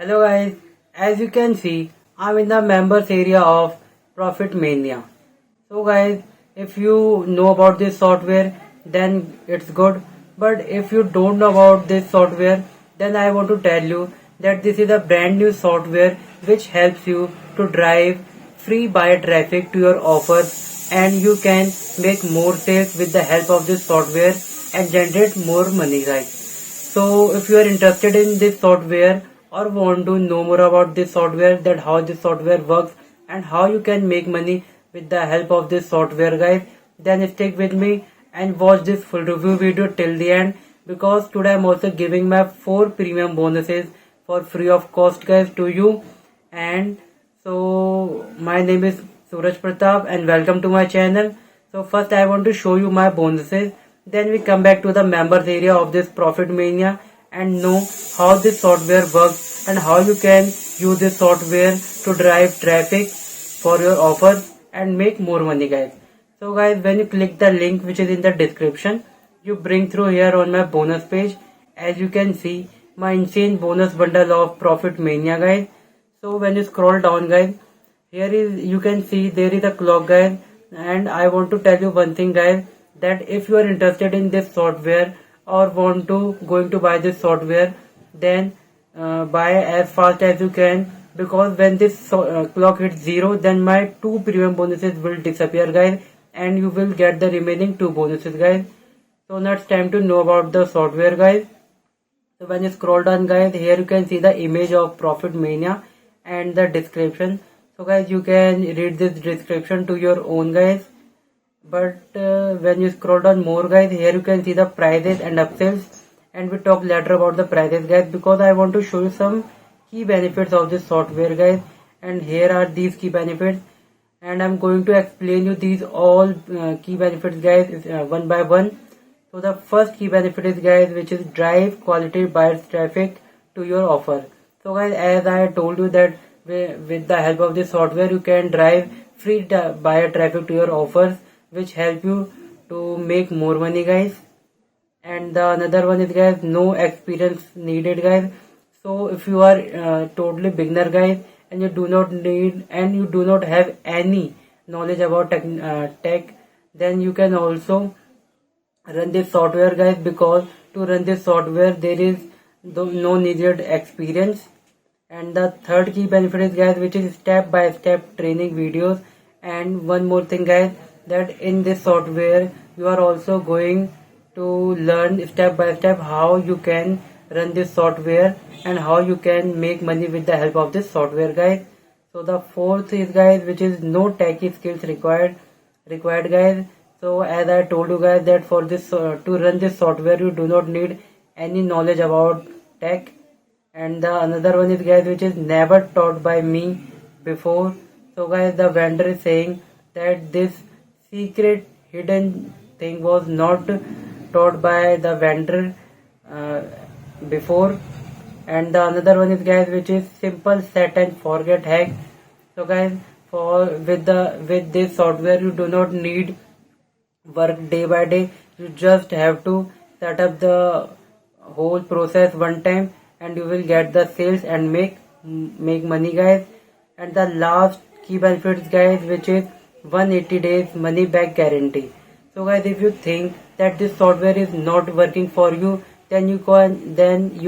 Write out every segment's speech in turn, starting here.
Hello guys, as you can see, I'm in the members area of Profit Mania. So guys, if you know about this software, then it's good. But if you don't know about this software, then I want to tell you that this is a brand new software which helps you to drive free buyer traffic to your offers, and you can make more sales with the help of this software and generate more money, guys. So if you are interested in this software or want to know more about this software, that how this software works and how you can make money with the help of this software, guys, then stick with me and watch this full review video till the end, because today I'm also giving my 4 premium bonuses for free of cost, guys, to you. And so my name is Suraj Pratap and welcome to my channel. So first I want to show you my bonuses, then we come back to the members area of this Profit Mania and know how this software works and how you can use this software to drive traffic for your offers and make more money, guys. So guys, when you click the link which is in the description, you bring through here on my bonus page. As you can see, my insane bonus bundle of Profit Mania, guys. So when you scroll down, guys, here is you can see there is a clock, guys, and I want to tell you one thing, guys, that if you are interested in this software or want to going to buy this software, then buy as fast as you can, because when this clock hits 0, then my 2 premium bonuses will disappear, guys, and you will get the remaining 2 bonuses, guys. So now it's time to know about the software, guys. So when you scroll down, guys, here you can see the image of Profit Mania and the description. So guys, you can read this description to your own, guys. But when you scroll down more, guys, here you can see the prices and upsells, and we talk later about the prices, guys, because I want to show you some key benefits of this software, guys. And here are these key benefits, and I'm going to explain you these all key benefits, guys, one by one. So the first key benefit is, guys, which is drive quality buyers traffic to your offer. So guys, as I told you that with the help of this software you can drive free buyer traffic to your offers, which help you to make more money, guys. And the another one is, guys, no experience needed, guys. So if you are totally beginner, guys, and you do not have any knowledge about tech, then you can also run this software, guys, because to run this software there is no needed experience. And the third key benefit is, guys, which is step by step training videos. And one more thing, guys, that in this software you are also going to learn step by step how you can run this software and how you can make money with the help of this software, guys. So the fourth is, guys, which is no techie skills required, guys. So as I told you, guys, that for this to run this software you do not need any knowledge about tech. And the another one is, guys, which is never taught by me before. So guys, the vendor is saying that this secret hidden thing was not taught by the vendor before. And the another one is, guys, which is simple set and forget hack. So guys, for with this software you do not need work day by day. You just have to set up the whole process one time and you will get the sales and make money, guys. And the last key benefits, guys, which is 180 days money back guarantee. So guys, if you think that this software is not working for you, then you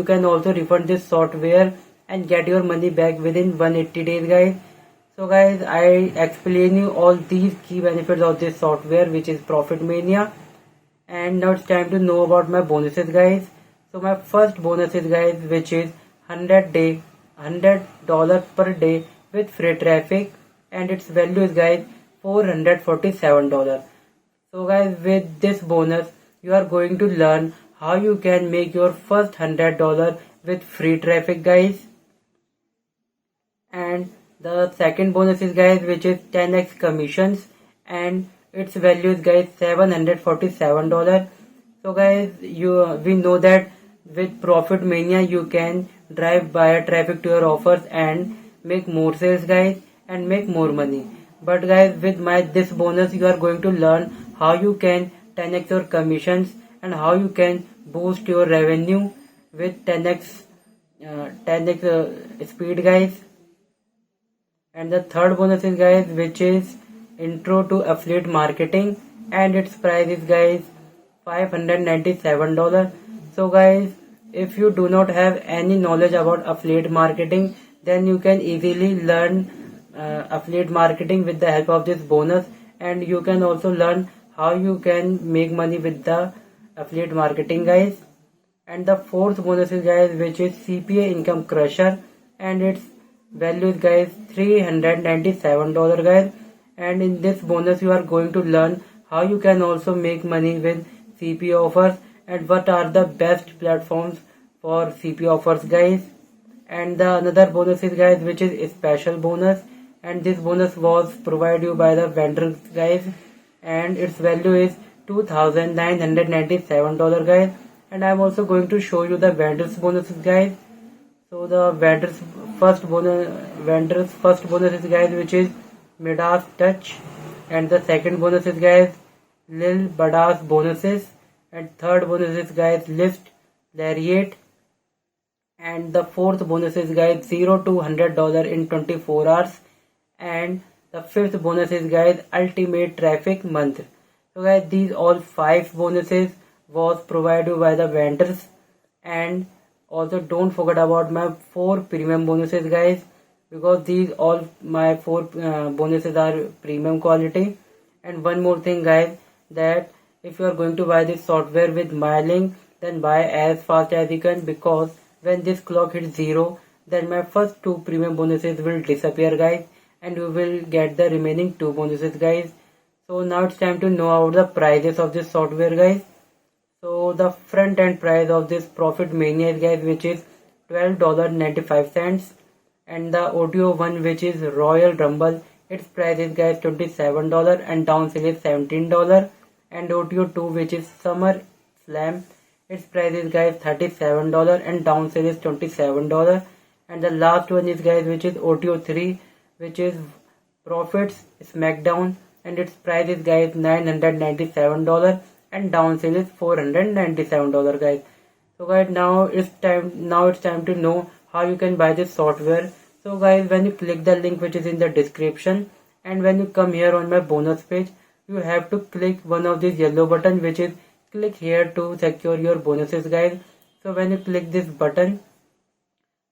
can also refund this software and get your money back within 180 days, guys. So guys, I explain you all these key benefits of this software, which is Profit Mania. And now it's time to know about my bonuses, guys. So my first bonus is, guys, which is $100 per day with free traffic, and its value is, guys, $447. So guys, with this bonus you are going to learn how you can make your first $100 with free traffic, guys. And the second bonus is, guys, which is 10x commissions, and its value is, guys, $747. So guys, we know that with Profit Mania you can drive buyer traffic to your offers and make more sales, guys, and make more money. But guys, with this bonus you are going to learn how you can 10x your commissions and how you can boost your revenue with 10x 10x speed guys. And the third bonus is guys, which is intro to affiliate marketing, and its price is guys $597. So guys, if you do not have any knowledge about affiliate marketing, then you can easily learn affiliate marketing with the help of this bonus, and you can also learn how you can make money with the affiliate marketing guys. And the fourth bonus is guys, which is CPA income crusher, and its value is guys $397 guys. And in this bonus you are going to learn how you can also make money with CPA offers, and what are the best platforms for CPA offers guys. And the another bonus is guys, which is a special bonus, and this bonus was provided you by the vendors guys, and its value is $2,997 guys. And I'm also going to show you the vendors bonuses guys. So the vendors first bonus is guys, which is Midas Touch, and the second bonus is guys Lil Badass bonuses, and third bonus is guys Lift Lariat, and the fourth bonus is guys $0 to $100 in 24 hours, and the fifth bonus is guys Ultimate Traffic Month. So guys, these all 5 bonuses was provided by the vendors. And also don't forget about my 4 premium bonuses guys, because these all my 4 bonuses are premium quality. And one more thing guys, that if you are going to buy this software with my link, then buy as fast as you can, because when this clock hits 0, then my first 2 premium bonuses will disappear guys, and you will get the remaining 2 bonuses guys. So now it's time to know about the prices of this software guys. So the front end price of this Profit Mania guys, which is $12.95, and the audio one, which is Royal Rumble, its price is guys $27 and down sale is $17. And audio 2, which is Summer Slam, its price is guys $37 and down sale is $27. And the last one is guys, which is audio 3, which is Profits Smackdown, and its price is guys $997 and down sale is $497 guys. So guys, now it's time to know how you can buy this software. So guys, when you click the link which is in the description, and when you come here on my bonus page, you have to click one of these yellow button, which is click here to secure your bonuses guys. So when you click this button,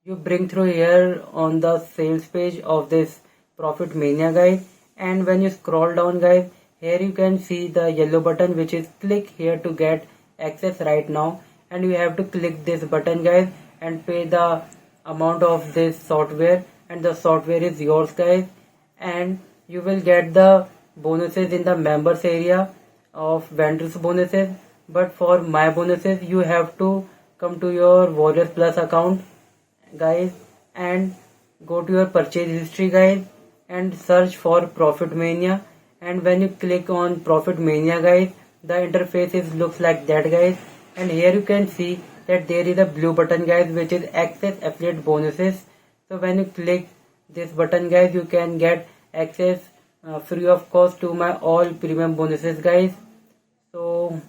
you bring through here on the sales page of this Profit Mania guys. And when you scroll down guys, here you can see the yellow button, which is click here to get access right now, and you have to click this button guys and pay the amount of this software, and the software is yours guys. And you will get the bonuses in the members area of vendors bonuses, but for my bonuses you have to come to your Warriors Plus account guys, and go to your purchase history guys, and search for Profit Mania. And when you click on Profit Mania guys, the interface looks like that guys. And here you can see that there is a blue button guys, which is access affiliate bonuses. So when you click this button guys, you can get access free of cost to my all premium bonuses guys. So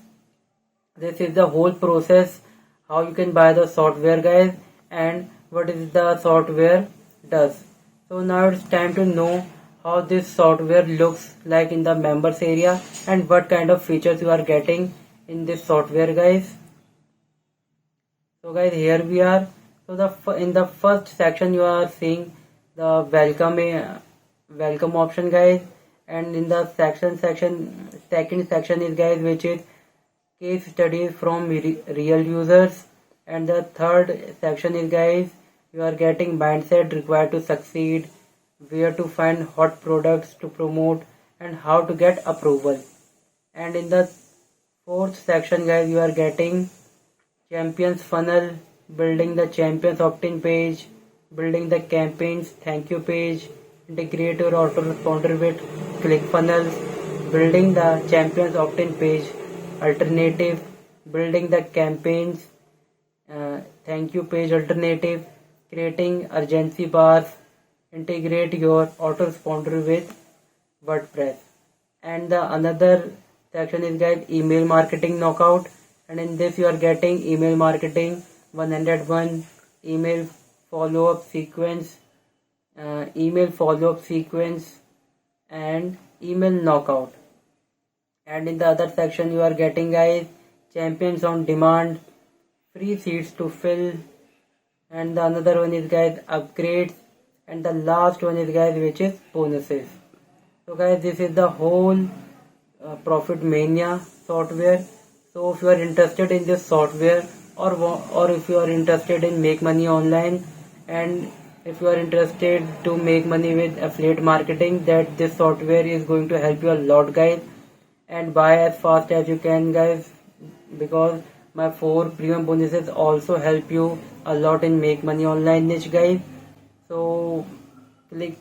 this is the whole process how you can buy the software guys, and what is the software does. So now it's time to know how this software looks like in the members area, and what kind of features you are getting in this software guys. So guys, here we are. So in the first section you are seeing the welcome option guys, and in the second section is guys, which is case studies from real users. And the third section is guys, you are getting mindset required to succeed, where to find hot products to promote, and how to get approval. And in the fourth section guys, you are getting champions funnel, building the champions opt-in page, building the campaigns thank you page, integrate your autoresponder with ClickFunnels, building the champions opt-in page alternative, building the campaigns thank you page alternative, creating urgency bars, integrate your autoresponder with WordPress. And the another section is guys, email marketing knockout, and in this you are getting email marketing 101, email follow-up sequence, and email knockout. And in the other section you are getting, guys, champions on demand, free seats to fill, and the another one is, guys, upgrades, and the last one is, guys, which is bonuses. So guys, this is the whole Profit Mania software. So if you are interested in this software, or if you are interested in make money online, and if you are interested to make money with affiliate marketing, that this software is going to help you a lot, guys. And buy as fast as you can, guys, because my 4 premium bonuses also help you a lot in make money online niche, guys. So click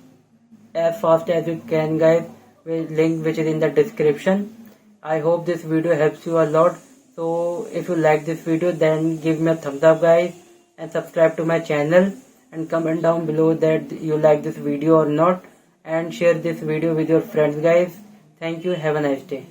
as fast as you can, guys, with link which is in the description. I hope this video helps you a lot. So if you like this video, then give me a thumbs up, guys, and subscribe to my channel, and comment down below that you like this video or not, and share this video with your friends, guys. Thank you. Have a nice day.